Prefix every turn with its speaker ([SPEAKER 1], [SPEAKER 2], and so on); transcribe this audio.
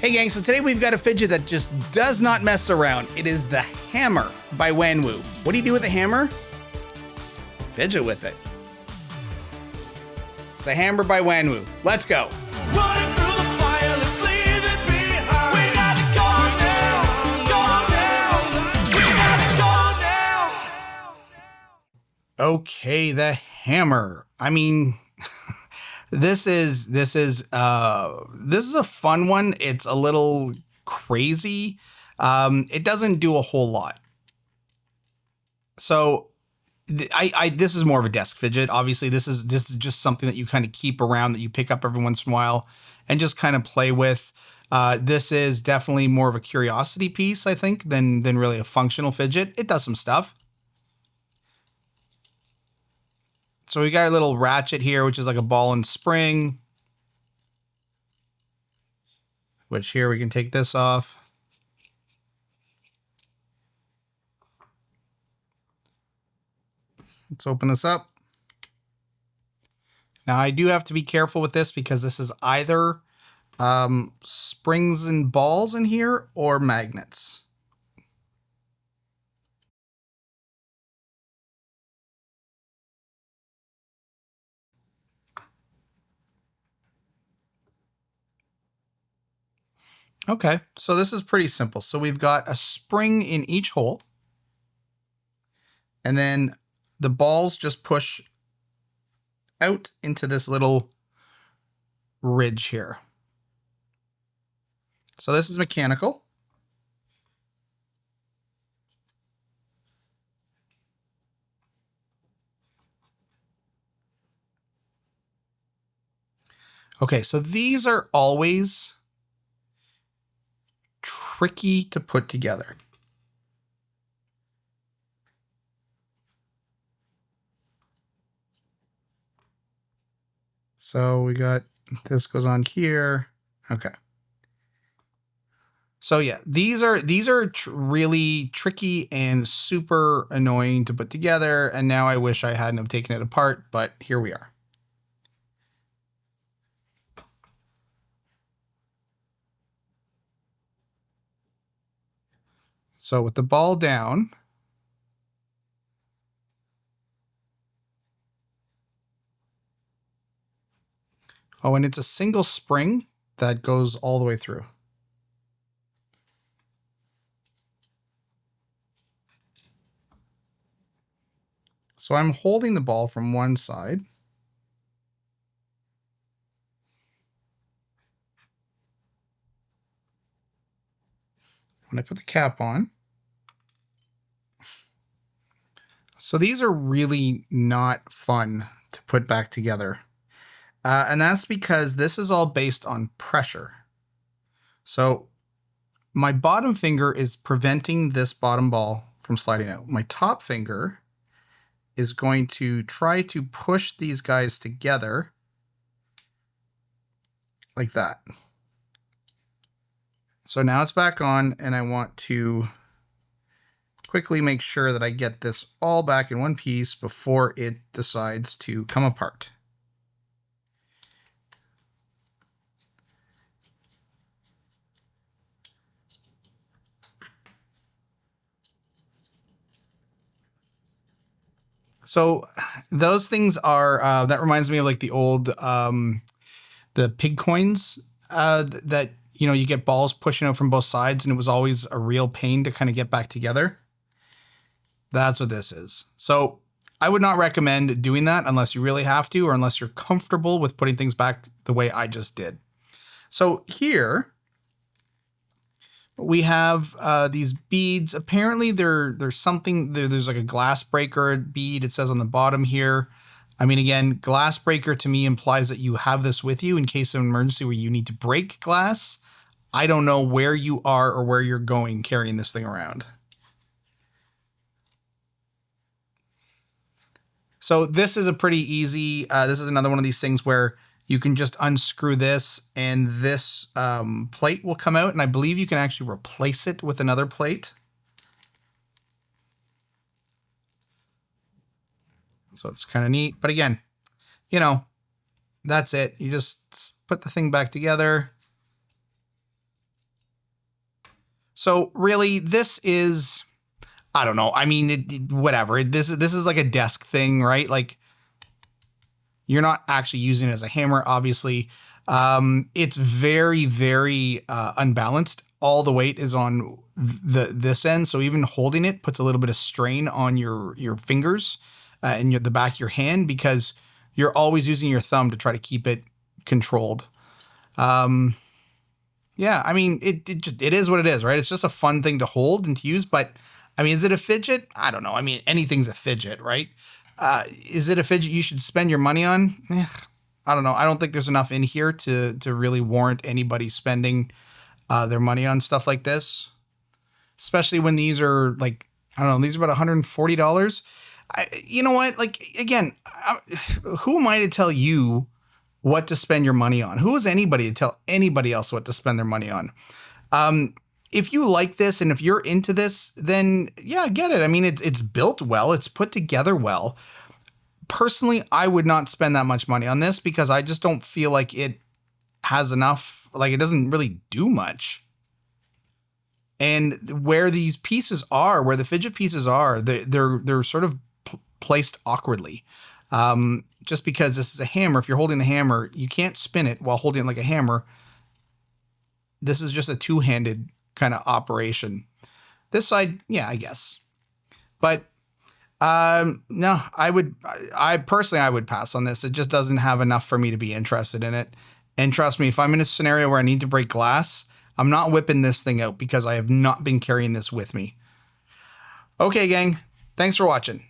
[SPEAKER 1] Hey gang, so today we've got a fidget that just does not mess around. It is the hammer by Wanwu. What do you do with the hammer? Fidget with it. It's the hammer by Wanwu. Let's go.
[SPEAKER 2] Running through the fire, let's leave it behind. We gotta go now, go now. We gotta go now.
[SPEAKER 1] Okay, the hammer. I mean, this is a fun one. It's a little crazy. It doesn't do a whole lot. So this is more of a desk fidget. Obviously, this is just something that you kind of keep around, that you pick up every once in a while and just kind of play with. This is definitely more of a curiosity piece, I think, than really a functional fidget. It does some stuff. So we got a little ratchet here, which is like a ball and spring. Which here we can take this off. Let's open this up. Now I do have to be careful with this because this is either springs and balls in here or magnets. Okay, so this is pretty simple. So we've got a spring in each hole, and then the balls just push out into this little ridge here. So this is mechanical. Okay, so these are always tricky to put together. So we got, this goes on here. Okay. So yeah, these are really tricky and super annoying to put together. And now I wish I hadn't have taken it apart, but here we are. So with the ball down, oh, and it's a single spring that goes all the way through. So I'm holding the ball from one side. When I put the cap on. So these are really not fun to put back together. And that's because this is all based on pressure. So my bottom finger is preventing this bottom ball from sliding out. My top finger is going to try to push these guys together like that. So now it's back on, and I want to quickly make sure that I get this all back in one piece before it decides to come apart. So those things are, that reminds me of like the old, the pig coins that, you know, you get balls pushing out from both sides, and it was always a real pain to kind of get back together. That's what this is. So I would not recommend doing that unless you really have to, or unless you're comfortable with putting things back the way I just did. So here we have these beads. Apparently there's something, there's like a glass breaker bead. It says on the bottom here. I mean, again, glass breaker to me implies that you have this with you in case of an emergency where you need to break glass. I don't know where you are or where you're going carrying this thing around. So this is a pretty easy, this is another one of these things where you can just unscrew this and this plate will come out, and I believe you can actually replace it with another plate. So it's kind of neat, but again, you know, that's it. You just put the thing back together. So really, this is, I don't know. I mean, whatever. This is like a desk thing, right? Like, you're not actually using it as a hammer, obviously. It's very, very unbalanced. All the weight is on this end, so even holding it puts a little bit of strain on your fingers and the back of your hand, because you're always using your thumb to try to keep it controlled. Yeah, I mean, it is what it is, right? It's just a fun thing to hold and to use. But I mean, is it a fidget? I don't know. I mean, anything's a fidget, right? Is it a fidget you should spend your money on? I don't know. I don't think there's enough in here to really warrant anybody spending their money on stuff like this, especially when these are like, I don't know, these are about $140. You know what? Like, again, who am I to tell you what to spend your money on? Who is anybody to tell anybody else what to spend their money on? If you like this and if you're into this, then yeah, I get it. I mean, it's built well. It's put together well. Personally, I would not spend that much money on this because I just don't feel like it has enough. Like, it doesn't really do much. And where these pieces are, where the fidget pieces are, they're sort of placed awkwardly. Just because this is a hammer, if you're holding the hammer, you can't spin it while holding it like a hammer. This is just a two-handed kind of operation. This side, yeah, I guess. But no, I personally would pass on this. It just doesn't have enough for me to be interested in it. And trust me, if I'm in a scenario where I need to break glass, I'm not whipping this thing out because I have not been carrying this with me. Okay, gang, thanks for watching.